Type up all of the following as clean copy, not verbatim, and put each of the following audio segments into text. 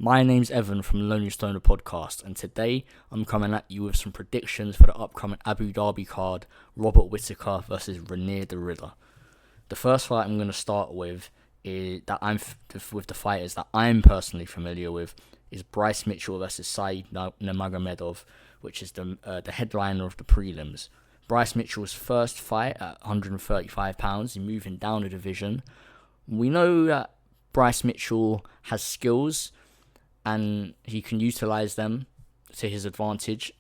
My name's Evan from the Lonely Stoner podcast, and today I'm coming at you with some predictions for the upcoming Abu Dhabi card, Robert Whittaker versus Reinier de Ridder. The first fight I'm going to start with is with the fighters that I'm personally familiar with is Bryce Mitchell versus Said Nurmagomedov, which is the headliner of the prelims. Bryce Mitchell's first fight at 135 pounds, he's moving down a division. We know that Bryce Mitchell has skills and he can utilize them to his advantage,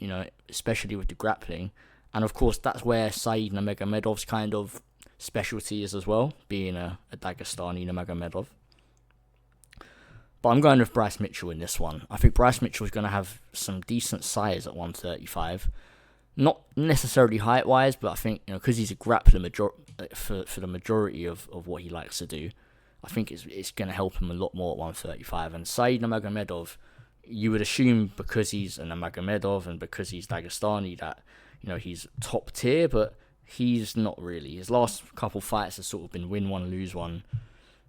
especially with the grappling. And of course, that's where Said Nurmagomedov's kind of specialty is as well, being a Dagestani Nurmagomedov. But I'm going with Bryce Mitchell in this one. I think Bryce Mitchell is going to have some decent size at 135. Not necessarily height-wise, but I think, because he's a grappler for the majority of what he likes to do, I think it's going to help him a lot more at 135. And Said Nurmagomedov, you would assume because he's a Nurmagomedov and because he's Dagestani that, he's top tier, but he's not really. His last couple fights have sort of been win one, lose one.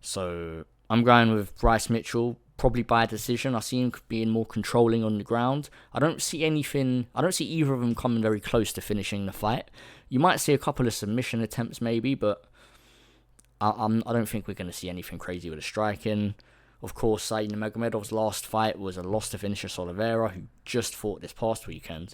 So I'm going with Bryce Mitchell, probably by decision. I see him being more controlling on the ground. I don't see either of them coming very close to finishing the fight. You might see a couple of submission attempts maybe, but I don't think we're going to see anything crazy with the striking. Of course, Said Nurmagomedov's last fight was a loss to Vinicius Oliveira, who just fought this past weekend.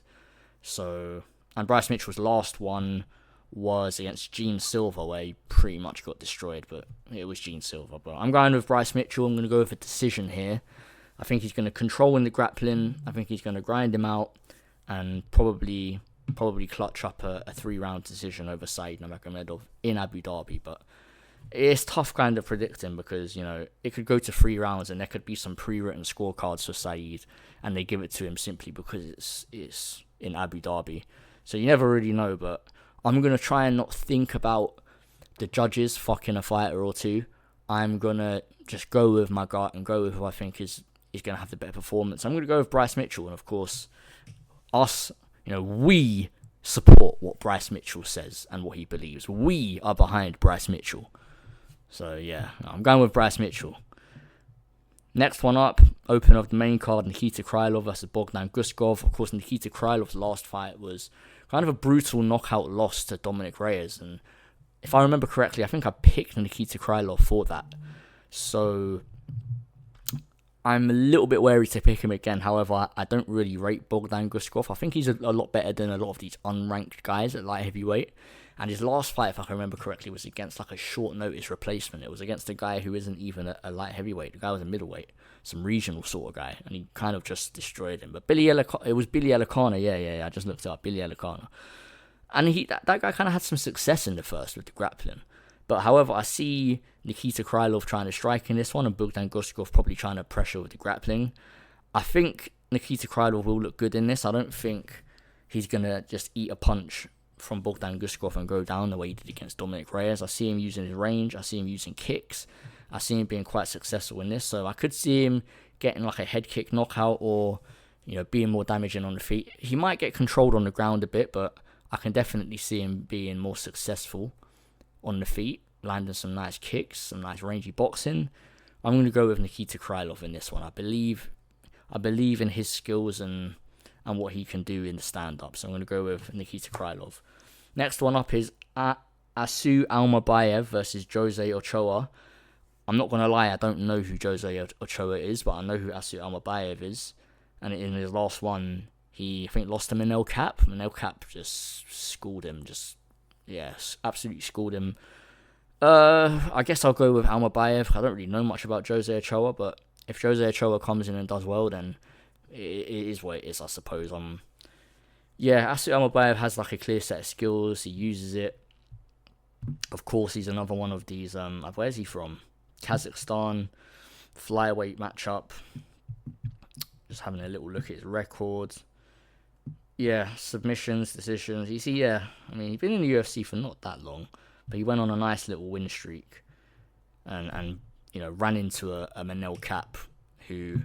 And Bryce Mitchell's last one was against Gene Silva, where he pretty much got destroyed, but it was Gene Silva. But I'm going with Bryce Mitchell. I'm going to go with a decision here. I think he's going to control in the grappling. I think he's going to grind him out and probably clutch up a 3-round decision over Said Nurmagomedov in Abu Dhabi. But it's tough kind of predicting because, it could go to 3 rounds and there could be some pre-written scorecards for Said and they give it to him simply because it's in Abu Dhabi. So you never really know, but I'm going to try and not think about the judges fucking a fighter or two. I'm going to just go with my gut and go with who I think is going to have the better performance. I'm going to go with Bryce Mitchell. And of course, we support what Bryce Mitchell says and what he believes. We are behind Bryce Mitchell. So yeah, I'm going with Bryce Mitchell. Next one up, open of the main card, Nikita Krylov versus Bogdan Guskov. Of course, Nikita Krylov's last fight was kind of a brutal knockout loss to Dominic Reyes. And if I remember correctly, I think I picked Nikita Krylov for that. So I'm a little bit wary to pick him again. However, I don't really rate Bogdan Guskov. I think he's a lot better than a lot of these unranked guys at light heavyweight. And his last fight, if I can remember correctly, was against like a short notice replacement. It was against a guy who isn't even a light heavyweight. The guy was a middleweight, some regional sort of guy, and he kind of just destroyed him. But it was Billy Elikana, yeah, I just looked it up, Billy Elikana. And that guy kind of had some success in the first with the grappling. But however, I see Nikita Krylov trying to strike in this one, and Bogdan Guskov probably trying to pressure with the grappling. I think Nikita Krylov will look good in this. I don't think he's going to just eat a punch from Bogdan Guskov and go down the way he did against Dominic Reyes. I see him using his range. I see him using kicks. I see him being quite successful in this. So I could see him getting like a head kick knockout or, being more damaging on the feet. He might get controlled on the ground a bit, but I can definitely see him being more successful on the feet, landing some nice kicks, some nice rangy boxing. I'm going to go with Nikita Krylov in this one. I believe in his skills and what he can do in the stand-up. So I'm going to go with Nikita Krylov. Next one up is Asu Almabayev versus Jose Ochoa. I'm not going to lie, I don't know who Jose Ochoa is, but I know who Asu Almabayev is. And in his last one, I think lost to Manel Cap. Manel Cap just schooled him. Absolutely schooled him. I guess I'll go with Almabayev. I don't really know much about Jose Ochoa, but if Jose Ochoa comes in and does well, then it is what it is, I suppose. Asu Almabayev has like a clear set of skills. He uses it. Of course, he's another one of these. Where's he from? Kazakhstan. Flyweight matchup. Just having a little look at his records. Yeah, submissions, decisions. He's been in the UFC for not that long, but he went on a nice little win streak, and ran into a Manel Cap, who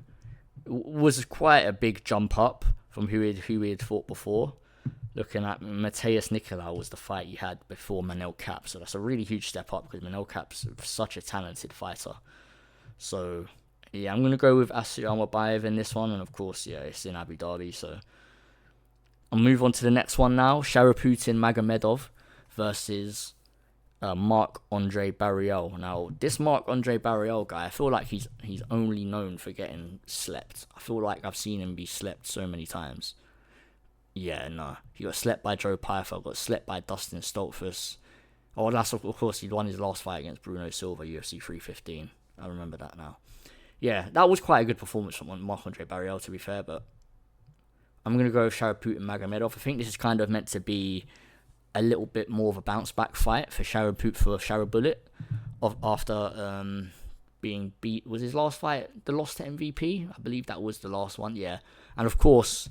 was quite a big jump up from who he had fought before. Looking at Mateus Nicolau was the fight he had before Manel Cap, so that's a really huge step up because Manel Cap's such a talented fighter. So Yeah, I'm going to go with Asuyama Bayev in this one. And of course, yeah, it's in Abu Dhabi. So I'll move on to the next one now. Sharaputin Magomedov versus Marc-Andre Barriel. Now, this Marc-Andre Barriel guy, I feel like he's only known for getting slept. I feel like I've seen him be slept so many times. Yeah, no. He got slept by Joe Pyfer, got slept by Dustin Stoltzfus. Oh, that's of course, he won his last fight against Bruno Silva, UFC 315. I remember that now. Yeah, that was quite a good performance from Marc-Andre Barriel, to be fair, but I'm going to go with Sharaputin Magomedov. I think this is kind of meant to be a little bit more of a bounce-back fight for Sharabullet after being beat. Was his last fight the loss to MVP? I believe that was the last one, yeah. And of course,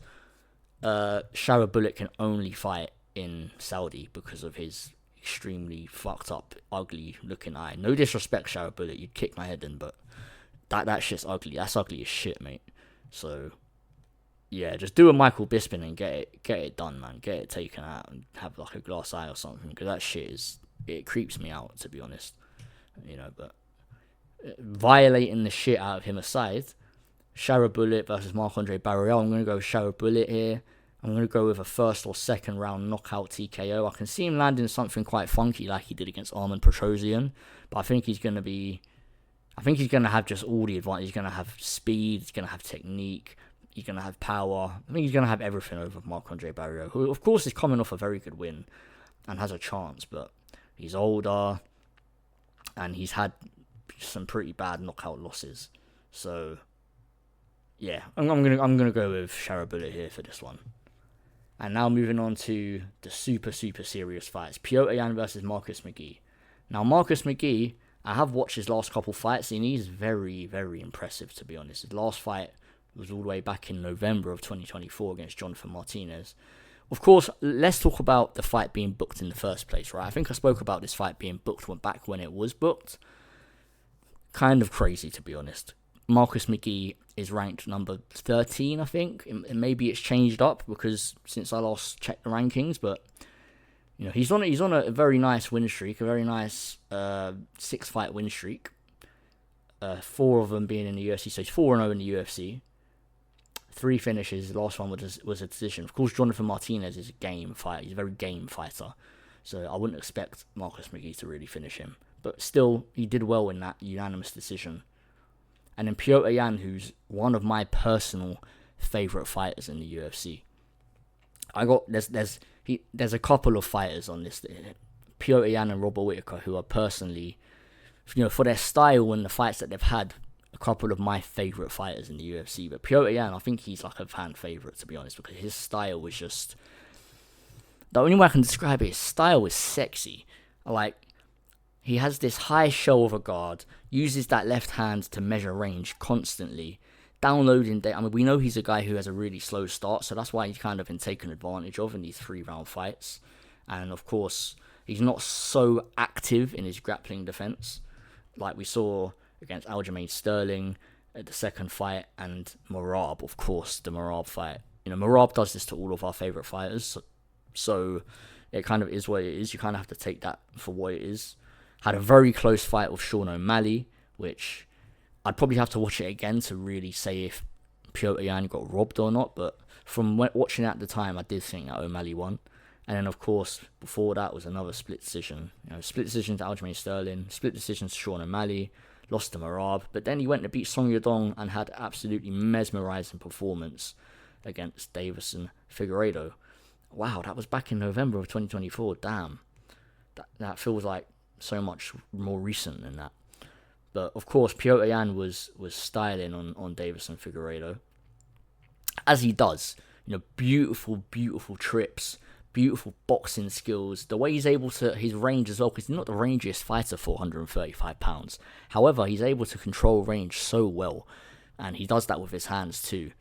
Sharabullet can only fight in Saudi because of his extremely fucked up, ugly looking eye. No disrespect, Sharabullet, you'd kick my head in, but that shit's ugly. That's ugly as shit, mate. So yeah, just do a Michael Bisping and get it done, man. Get it taken out and have like a glass eye or something, because that shit it creeps me out, to be honest. You know, but violating the shit out of him aside, Sharabullet versus Marc-Andre Barriel. I'm gonna go Sharabullet here. I'm going to go with a first or second round knockout TKO. I can see him landing something quite funky like he did against Arman Petrosyan. But I think he's going to have just all the advantage. He's going to have speed. He's going to have technique. He's going to have power. I think he's going to have everything over Marc-Andre Barriel, who, of course, is coming off a very good win and has a chance. But he's older and he's had some pretty bad knockout losses. So, yeah, I'm gonna go with Sharabullet here for this one. And now moving on to the super serious fights. Petr Yan versus Marcus McGee. Now, Marcus McGee, I have watched his last couple fights, and he's very, very impressive, to be honest. His last fight was all the way back in November of 2024 against Jonathan Martinez. Of course, let's talk about the fight being booked in the first place, right? I think I spoke about this fight being booked back when it was booked. Kind of crazy, to be honest. Marcus McGee is ranked number 13, I think. And maybe it's changed up because since I last checked the rankings, but you know, he's on a very nice win streak, a very nice 6-fight win streak. 4 of them being in the UFC, so he's 4-0 in the UFC. 3 finishes. The last one was a decision. Of course, Jonathan Martinez is a game fighter. He's a very game fighter, so I wouldn't expect Marcus McGee to really finish him. But still, he did well in that unanimous decision. And then Petr Yan, who's one of my personal favourite fighters in the UFC. There's a couple of fighters on this. Petr Yan and Robert Whittaker, who are personally, you know, for their style and the fights that they've had, a couple of my favourite fighters in the UFC. But Petr Yan, I think he's like a fan favourite, to be honest, because his style was just... The only way I can describe it, his style was sexy. Like, he has this high shoulder guard, uses that left hand to measure range constantly, downloading data. I mean, we know he's a guy who has a really slow start, so that's why he's kind of been taken advantage of in these 3-round fights. And of course, he's not so active in his grappling defense, like we saw against Aljamain Sterling at the second fight, and Merab, of course, the Merab fight. You know, Merab does this to all of our favourite fighters, so it kind of is what it is. You kind of have to take that for what it is. Had a very close fight with Sean O'Malley, which I'd probably have to watch it again to really say if Petr Yan got robbed or not. But from watching it at the time, I did think that O'Malley won. And then, of course, before that was another split decision. You know, split decision to Aljamain Sterling, split decision to Sean O'Malley, lost to Merab. But then he went to beat Song Yadong and had absolutely mesmerising performance against Davison Figueiredo. Wow, that was back in November of 2024. Damn. That feels like so much more recent than that. But of course, Petr Yan was styling on Davison Figueiredo, as he does. You know, beautiful trips, beautiful boxing skills. The way he's able to, his range as well, because he's not the rangiest fighter for 135 pounds. However, he's able to control range so well, and he does that with his hands too.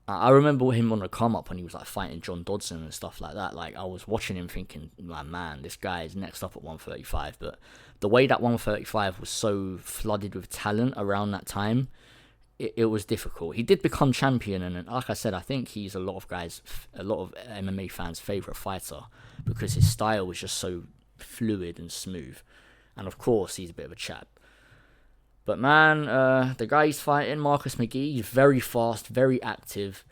I remember him on the come up when he was like fighting John Dodson and stuff like that. Like, I was watching him thinking, like, man, this guy is next up at 135. But the way that 135 was so flooded with talent around that time, it was difficult. He did become champion, and like I said, I think he's a lot of MMA fans' favourite fighter because his style was just so fluid and smooth. And of course, he's a bit of a chap. But man, the guy he's fighting, Marcus McGee, he's very fast, very active,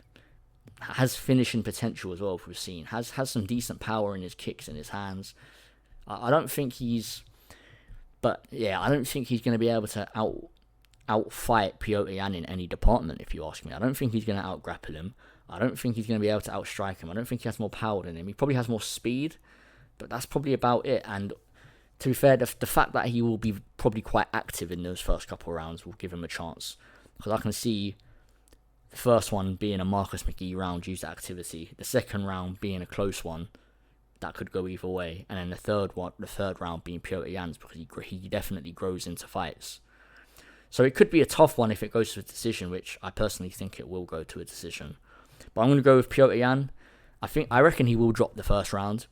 has finishing potential as well, if we've seen. Has some decent power in his kicks and his hands. I don't think he's... But yeah, I don't think he's going to be able to outfight Petr Yan in any department, if you ask me. I don't think he's going to outgrapple him. I don't think he's going to be able to outstrike him. I don't think he has more power than him. He probably has more speed, but that's probably about it. And to be fair, the fact that he will be probably quite active in those first couple of rounds will give him a chance. Because I can see the first one being a Marcus McGee round due to activity, the second round being a close one that could go either way, and then the third round being Petr Yan's, because he definitely grows into fights. So it could be a tough one if it goes to a decision, which I personally think it will go to a decision. But I'm going to go with Petr Yan. I reckon he will drop the first round.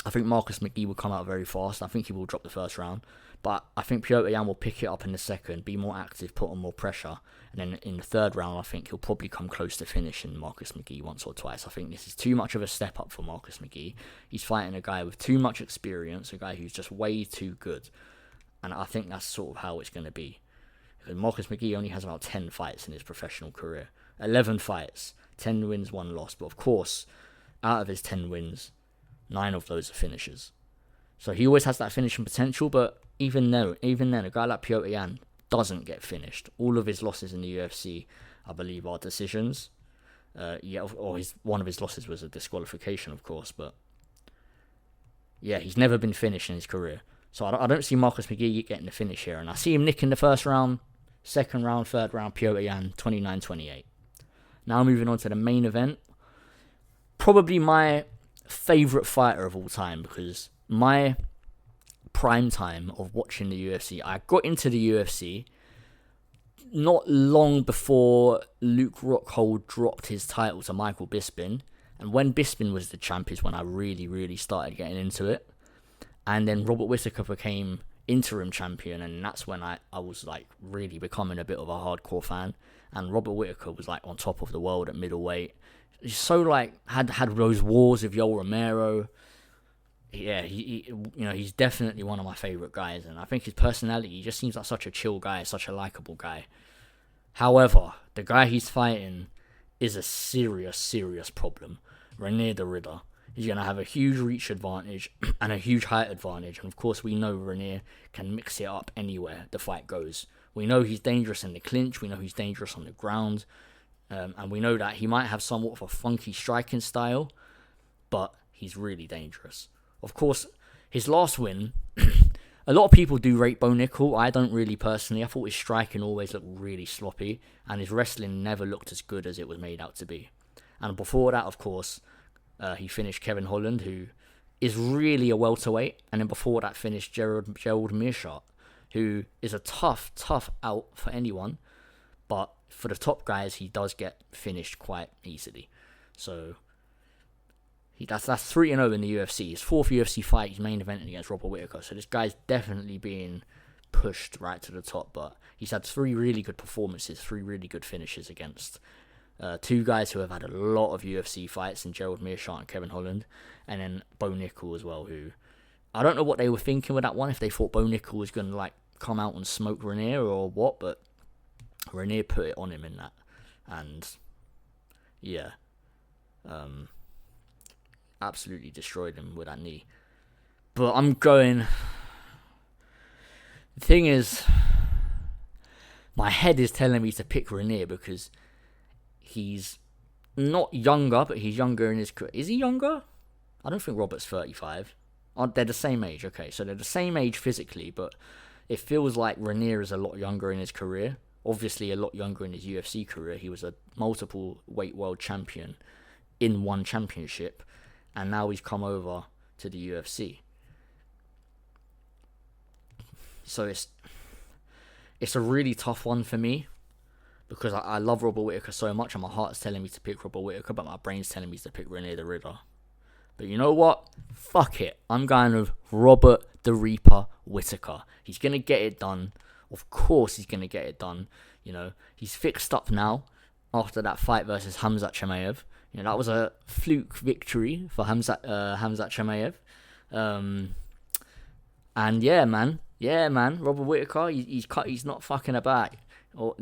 I think Marcus McGee will come out very fast. I think he will drop the first round. But I think Petr Yan will pick it up in the second, be more active, put on more pressure. And then in the third round, I think he'll probably come close to finishing Marcus McGee once or twice. I think this is too much of a step up for Marcus McGee. He's fighting a guy with too much experience, a guy who's just way too good. And I think that's sort of how it's going to be. Because Marcus McGee only has about 10 fights in his professional career. 11 fights, 10 wins, 1 loss. But of course, out of his 10 wins, 9 of those are finishes. So he always has that finishing potential, but even then, a guy like Petr Yan doesn't get finished. All of his losses in the UFC, I believe, are decisions. One of his losses was a disqualification, of course, but yeah, he's never been finished in his career. So I don't see Marcus McGee getting the finish here, and I see him nicking the first round, second round, third round, Petr Yan, 29-28. Now moving on to the main event. Probably my favourite fighter of all time, because my prime time of watching the UFC, I got into the UFC not long before Luke Rockhold dropped his title to Michael Bisping, and when Bisping was the champ is when I really started getting into it. And then Robert Whittaker became interim champion, and that's when I was like really becoming a bit of a hardcore fan. And Robert Whittaker was like on top of the world at middleweight. He's so like had those wars with Yoel Romero. Yeah, he's definitely one of my favourite guys, and I think his personality, he just seems like such a chill guy, such a likeable guy. However, the guy he's fighting is a serious problem. Reinier de Ridder. He's going to have a huge reach advantage and a huge height advantage, and of course we know Reinier can mix it up anywhere the fight goes. We know he's dangerous in the clinch, we know he's dangerous on the ground, and we know that he might have somewhat of a funky striking style, but he's really dangerous. Of course, his last win, a lot of people do rate Bo Nickel. I don't really personally. I thought his striking always looked really sloppy, and his wrestling never looked as good as it was made out to be. And before that, of course, he finished Kevin Holland, who is really a welterweight, and then before that finished Gerald Meerschaert, who is a tough out for anyone, but for the top guys, he does get finished quite easily. So that's 3-0 in the UFC. His 4th UFC fight, he's main eventing against Robert Whittaker. So this guy's definitely being pushed right to the top. But he's had 3 really good performances, 3 really good finishes against 2 guys who have had a lot of UFC fights, in Gerald Meerschaert and Kevin Holland, and then Bo Nickel as well, who I don't know what they were thinking with that one, if they thought Bo Nickel was going to like come out and smoke Reinier or what, but Reinier put it on him in that. And yeah, absolutely destroyed him with that knee. But I'm going... The thing is, my head is telling me to pick Reinier because he's not younger, but he's younger in his career. Is he younger? I don't think Robert's 35. They're the same age. Okay, so they're the same age physically, but it feels like Reinier is a lot younger in his career. Obviously, a lot younger in his UFC career. He was a multiple weight world champion in one championship, and now he's come over to the UFC. So it's a really tough one for me, because I love Robert Whittaker so much, and my heart's telling me to pick Robert Whittaker, but my brain's telling me to pick Reinier de Ridder. But you know what? Fuck it. I'm going with Robert the Reaper Whittaker. He's going to get it done. Of course he's going to get it done. You know, he's fixed up now after that fight versus Khamzat Chimaev. You know, that was a fluke victory for Khamzat Chimaev. And yeah, man, Yeah, man, Robert Whittaker, he's not fucking about. Or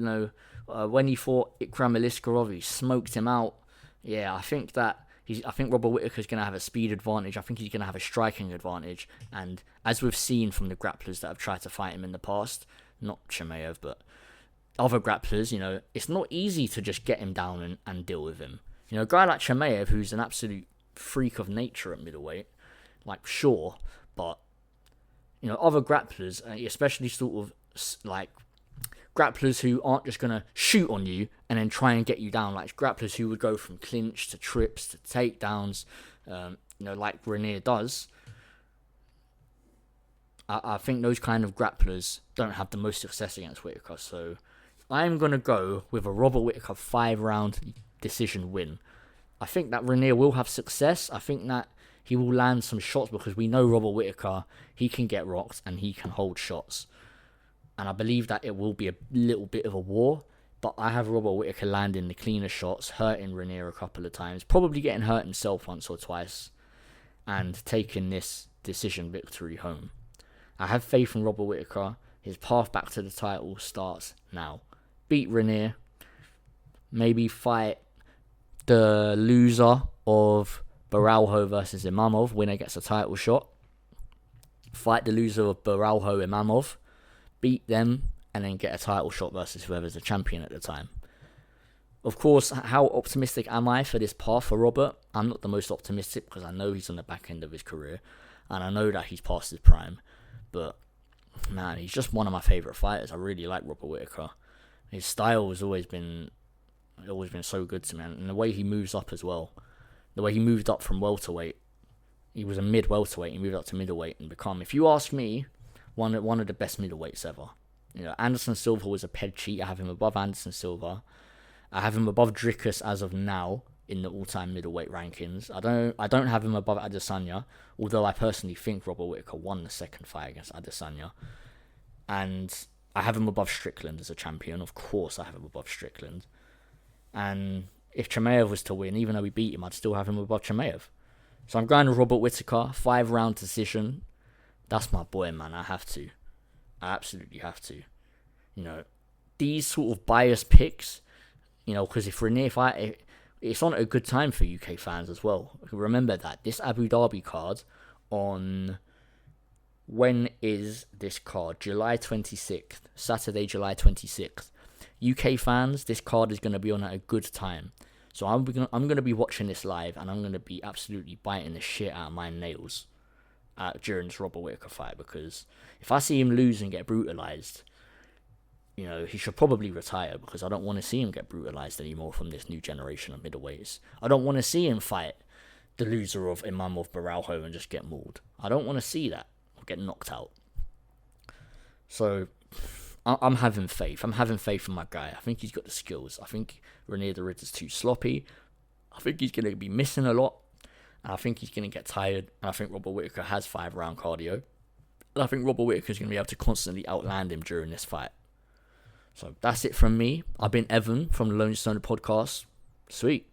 when he fought Ikram Aliskerov, he smoked him out. Yeah, I think Robert Whittaker's gonna have a speed advantage. I think he's gonna have a striking advantage. And as we've seen from the grapplers that have tried to fight him in the past, not Chimaev, but other grapplers, it's not easy to just get him down and deal with him. A guy like Chimaev, who's an absolute freak of nature at middleweight, sure, but other grapplers, especially sort of like grapplers who aren't just gonna shoot on you and then try and get you down, like grapplers who would go from clinch to trips to takedowns, like Reinier does. I think those kind of grapplers don't have the most success against Whittaker, so I'm gonna go with a Robert Whittaker 5-round decision win. I think that Reinier will have success. I think that he will land some shots because we know Robert Whittaker, he can get rocked and he can hold shots. And I believe that it will be a little bit of a war, but I have Robert Whittaker landing the cleaner shots, hurting Reinier a couple of times, probably getting hurt himself once or twice, and taking this decision victory home. I have faith in Robert Whittaker. His path back to the title starts now. Beat Reinier. Maybe fight the loser of Baralho versus Imamov. Winner gets a title shot. Fight the loser of Baralho Imamov. Beat them and then get a title shot versus whoever's the champion at the time. Of course, how optimistic am I for this path for Robert? I'm not the most optimistic because I know he's on the back end of his career and I know that he's past his prime. But man, he's just one of my favourite fighters. I really like Robert Whittaker. His style has always been so good to me, and the way he moves up as well. The way he moved up from welterweight, he was a mid-welterweight, he moved up to middleweight and become, if you ask me, one of the best middleweights ever. Anderson Silva was a ped cheat. I have him above Anderson Silva. I have him above Dricus as of now in the all-time middleweight rankings. I don't have him above Adesanya, although I personally think Robert Whittaker won the second fight against Adesanya. And I have him above Strickland as a champion. Of course I have him above Strickland. And if Chimaev was to win, even though we beat him, I'd still have him above Chimaev. So I'm going with Robert Whittaker, 5-round decision. That's my boy, man. I have to. I absolutely have to. These sort of biased picks, because if Reinier fight, it's on at a good time for UK fans as well. Remember that. This Abu Dhabi card on... When is this card? July 26th. Saturday, July 26th. UK fans, this card is going to be on at a good time. So I'm going to be watching this live and I'm going to be absolutely biting the shit out of my nails during this Robert Whittaker fight, because if I see him lose and get brutalized, he should probably retire, because I don't want to see him get brutalized anymore from this new generation of middleweights. I don't want to see him fight the loser of Imamov Baralho and just get mauled. I don't want to see that or get knocked out. So I'm having faith. I'm having faith in my guy. I think he's got the skills. I think Reinier de Ridder's too sloppy. I think he's going to be missing a lot. And I think he's going to get tired. And I think Robert Whittaker has 5-round cardio. And I think Robert Whittaker's going to be able to constantly outland him during this fight. So that's it from me. I've been Evan from the Lone Stoner Podcast. Sweet.